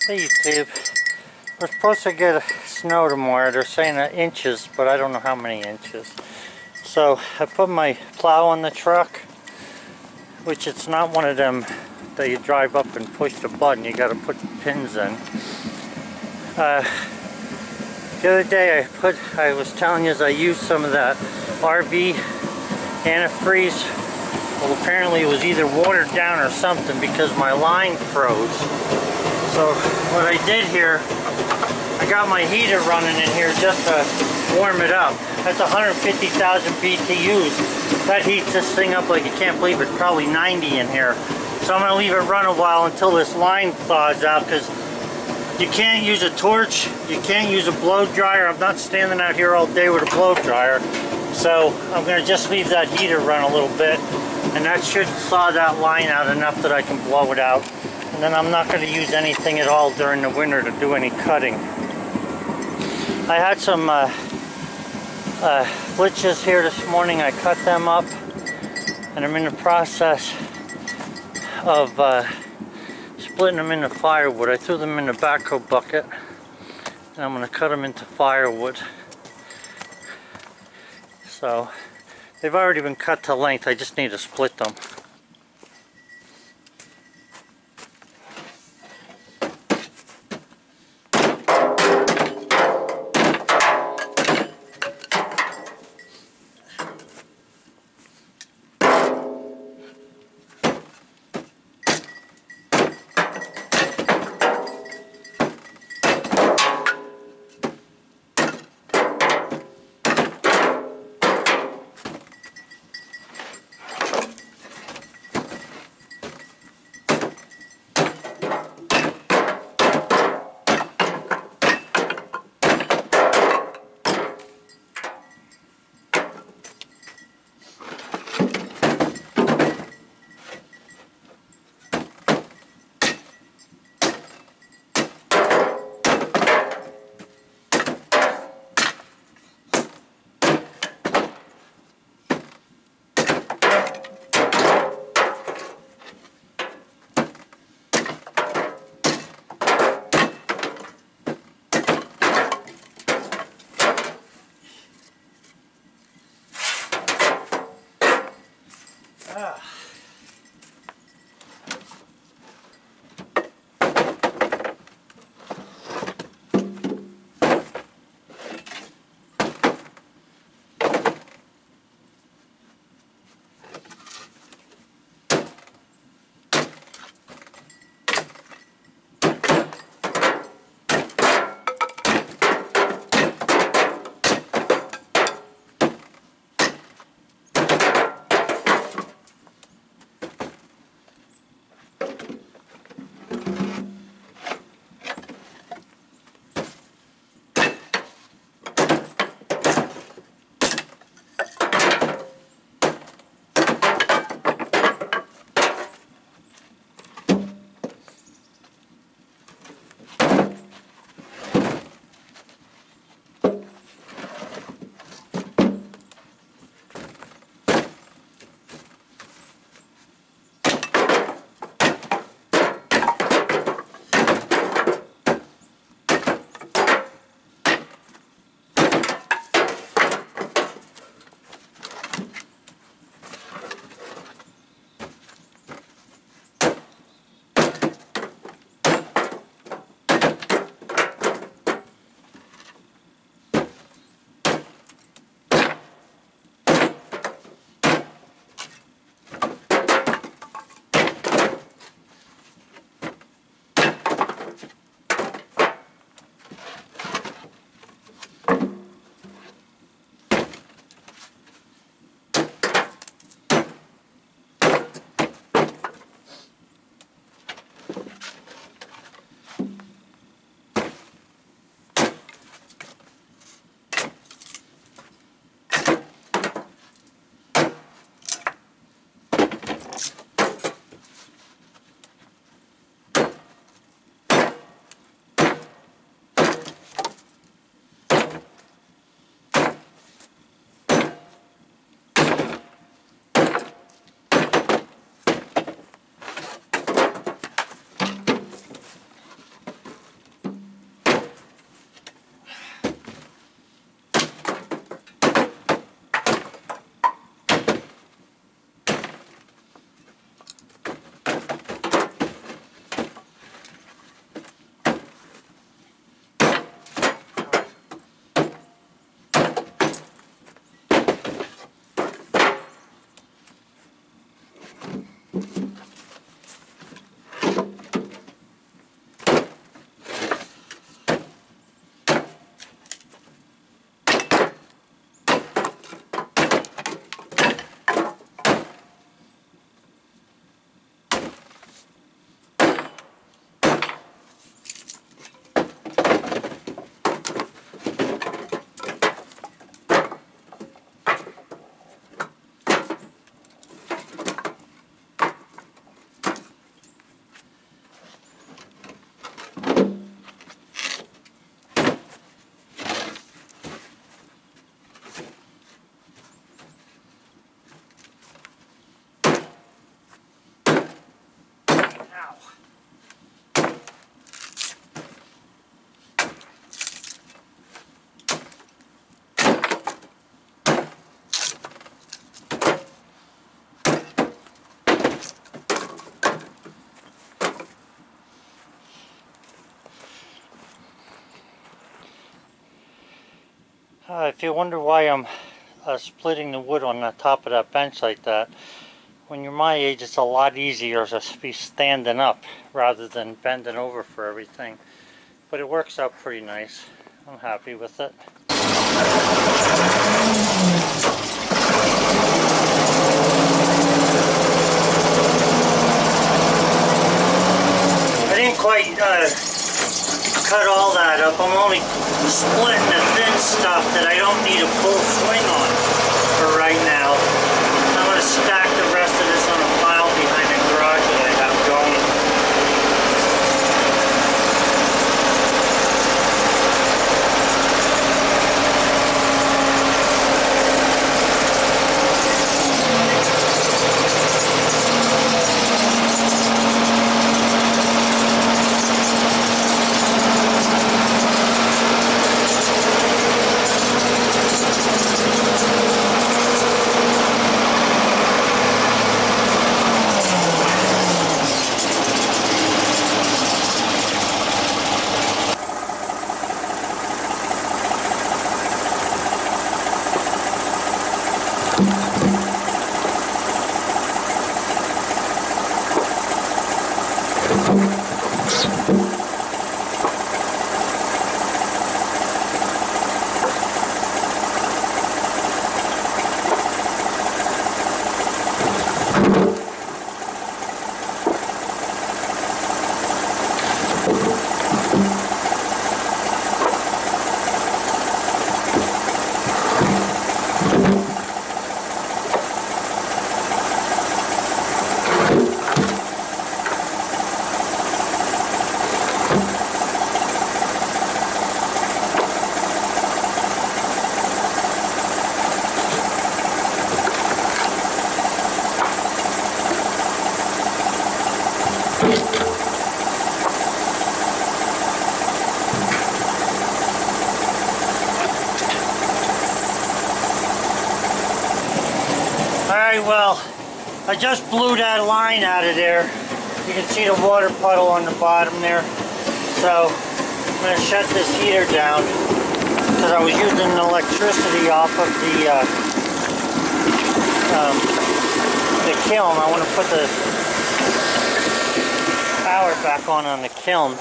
Hey YouTube, we're supposed to get snow tomorrow. They're saying inches, but I don't know how many inches. So I put my plow on the truck, which it's not one of them that you drive up and push the button. You got to put the pins in. The other day I was telling you I used some of that RV antifreeze. Well, apparently it was either watered down or something because my line froze. So what I did here, I got my heater running in here just to warm it up. That's 150,000 BTUs. That heats this thing up like you can't believe it, probably 90 in here. So I'm going to leave it run a while until this line thaws out, because you can't use a torch, you can't use a blow dryer. I'm not standing out here all day with a blow dryer. So I'm going to just leave that heater run a little bit, and that should thaw that line out enough that I can blow it out. And then I'm not going to use anything at all during the winter to do any cutting. I had some flitches here this morning. I cut them up, and I'm in the process of splitting them into firewood. I threw them in the backhoe bucket, and I'm going to cut them into firewood. So they've already been cut to length. I just need to split them. If you wonder why I'm splitting the wood on the top of that bench like that, when you're my age it's a lot easier to be standing up rather than bending over for everything. But it works out pretty nice. I'm happy with it. I didn't quite cut all that up. I'm only splitting the thin stuff that I don't need a full swing on for right now. I'm going to stack the rest of this on a pile behind the garage that I have going. Alright, well, I just blew that line out of there. You can see the water puddle on the bottom there. So, I'm going to shut this heater down because I was using electricity off of the kiln. I want to put the power back on the kiln.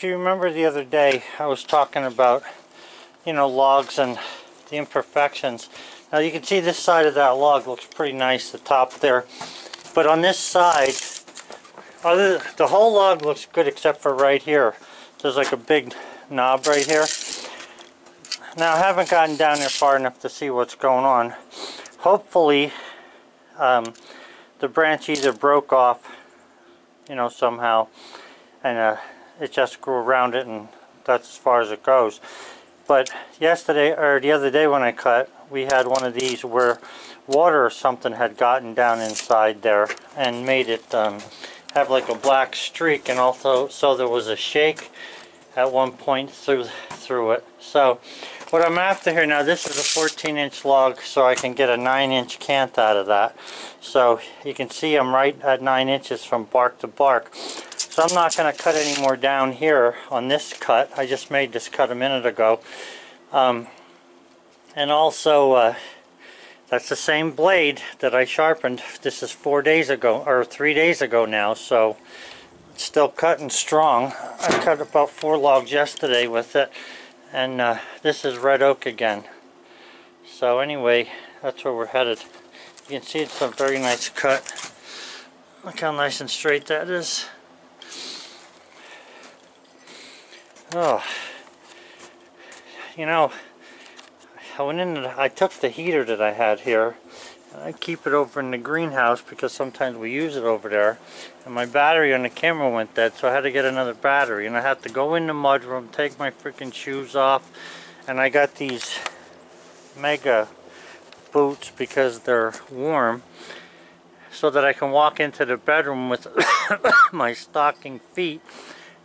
if you remember the other day, I was talking about, you know, logs and the imperfections. Now you can see this side of that log looks pretty nice, the top there. But on this side, the whole log looks good except for right here. There's like a big knob right here. Now I haven't gotten down there far enough to see what's going on. Hopefully the branch either broke off, you know, somehow, and it just grew around it, and that's as far as it goes. But yesterday, or the other day when I cut, we had one of these where water or something had gotten down inside there and made it have like a black streak, and also so there was a shake at one point through it. So what I'm after here now, this is a 14-inch log, so I can get a 9-inch cant out of that. So you can see I'm right at 9 inches from bark to bark. So I'm not going to cut any more down here on this cut. I just made this cut a minute ago. And also that's the same blade that I sharpened. This is 4 days ago, or 3 days ago now, so it's still cutting strong. I cut about 4 logs yesterday with it, and this is red oak again. So anyway, that's where we're headed. You can see it's a very nice cut. Look how nice and straight that is. Oh, you know, I took the heater that I had here, and I keep it over in the greenhouse because sometimes we use it over there, and my battery on the camera went dead, so I had to get another battery, and I had to go in the mudroom, take my freaking shoes off, and I got these mega boots because they're warm, so that I can walk into the bedroom with my stocking feet,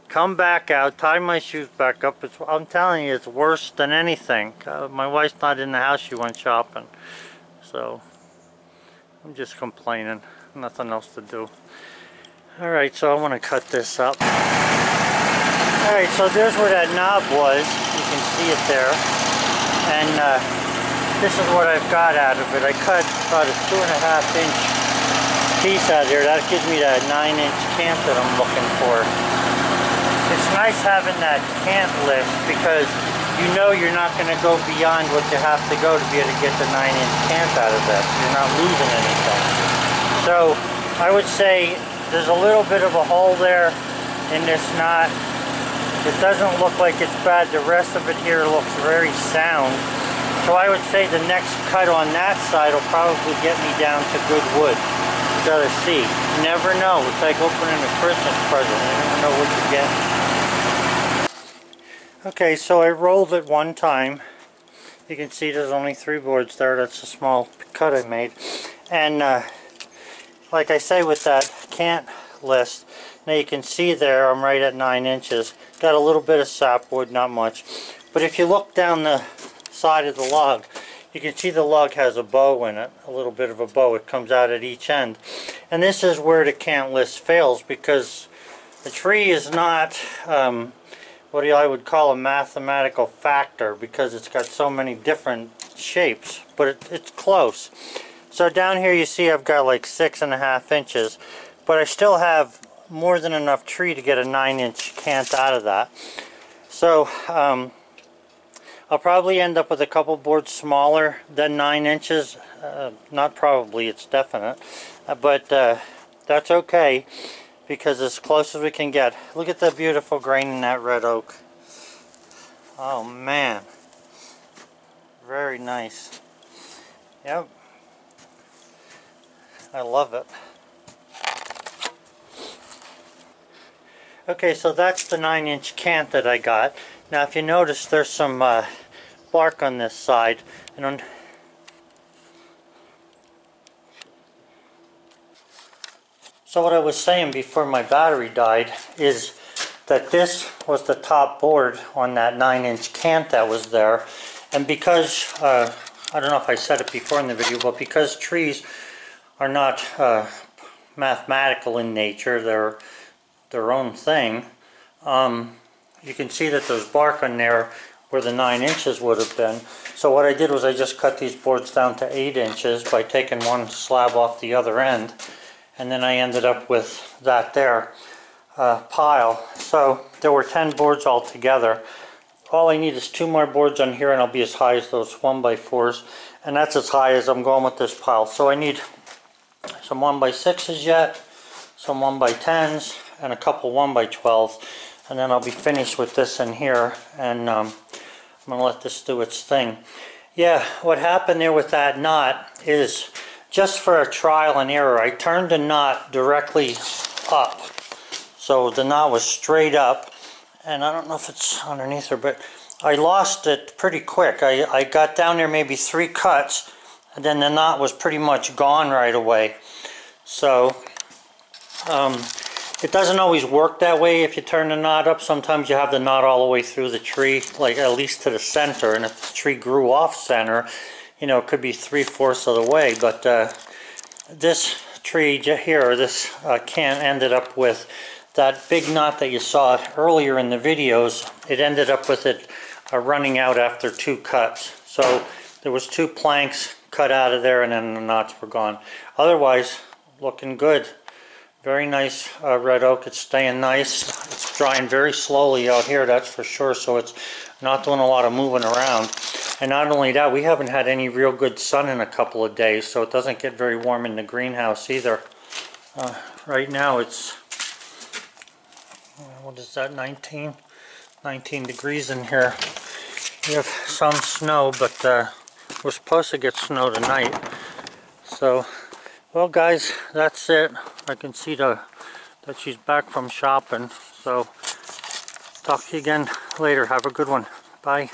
come back out, tie my shoes back up. I'm telling you, it's worse than anything. My wife's not in the house, she went shopping. So, I'm just complaining. Nothing else to do. Alright, so I want to cut this up. Alright, so there's where that knob was. You can see it there. And this is what I've got out of it. I cut about a 2.5-inch piece out here. That gives me that 9-inch cant that I'm looking for. It's nice having that cant list because you know you're not going to go beyond what you have to go to be able to get the 9-inch cant out of this. You're not losing anything. So I would say there's a little bit of a hole there in this knot. It doesn't look like it's bad. The rest of it here looks very sound. So I would say the next cut on that side will probably get me down to good wood. You gotta see. You never know. It's like opening a Christmas present. You never know what you get. Okay, so I rolled it one time. You can see there's only 3 boards there. That's a small cut I made. And like I say with that cant list, now you can see there I'm right at 9 inches. Got a little bit of sapwood, not much. But if you look down the side of the log, you can see the log has a bow in it, a little bit of a bow. It comes out at each end. And this is where the cant list fails, because the tree is not what I would call a mathematical factor, because it's got so many different shapes, but it's close. So down here you see I've got like 6.5 inches, but I still have more than enough tree to get a 9-inch cant out of that. So I'll probably end up with a couple boards smaller than 9 inches. Not probably, it's definite. But that's okay, because as close as we can get. Look at the beautiful grain in that red oak. Oh man. Very nice. Yep. I love it. Okay, so that's the 9-inch cant that I got. Now if you notice, there's some bark on this side. And so what I was saying before my battery died is that this was the top board on that 9-inch cant that was there. And because, I don't know if I said it before in the video, but because trees are not mathematical in nature, they're their own thing, you can see that there's bark on there where the 9 inches would have been. So what I did was I just cut these boards down to 8 inches by taking one slab off the other end, and then I ended up with that there. pile. So there were 10 boards altogether. All I need is 2 more boards on here and I'll be as high as those 1x4s, and that's as high as I'm going with this pile. So I need some 1x6s yet, some 1x10s, and a couple 1x12s, and then I'll be finished with this in here, and I'm going to let this do its thing. Yeah, what happened there with that knot is, just for a trial and error, I turned the knot directly up. So the knot was straight up, and I don't know if it's underneath her, but I lost it pretty quick. I got down there maybe 3 cuts, and then the knot was pretty much gone right away. So it doesn't always work that way if you turn the knot up. Sometimes you have the knot all the way through the tree, like at least to the center, and if the tree grew off center, you know, it could be 3/4 of the way. But this tree here, this can ended up with that big knot that you saw earlier in the videos. It ended up with it running out after 2 cuts. So there was 2 planks cut out of there, and then the knots were gone. Otherwise, looking good. Very nice red oak. It's staying nice. It's drying very slowly out here, that's for sure, so it's not doing a lot of moving around. And not only that, we haven't had any real good sun in a couple of days, so it doesn't get very warm in the greenhouse either. Right now it's, what is that, 19 degrees in here. We have some snow, but we're supposed to get snow tonight. So, well guys, that's it. I can see that she's back from shopping. So, talk to you again later. Have a good one. Bye.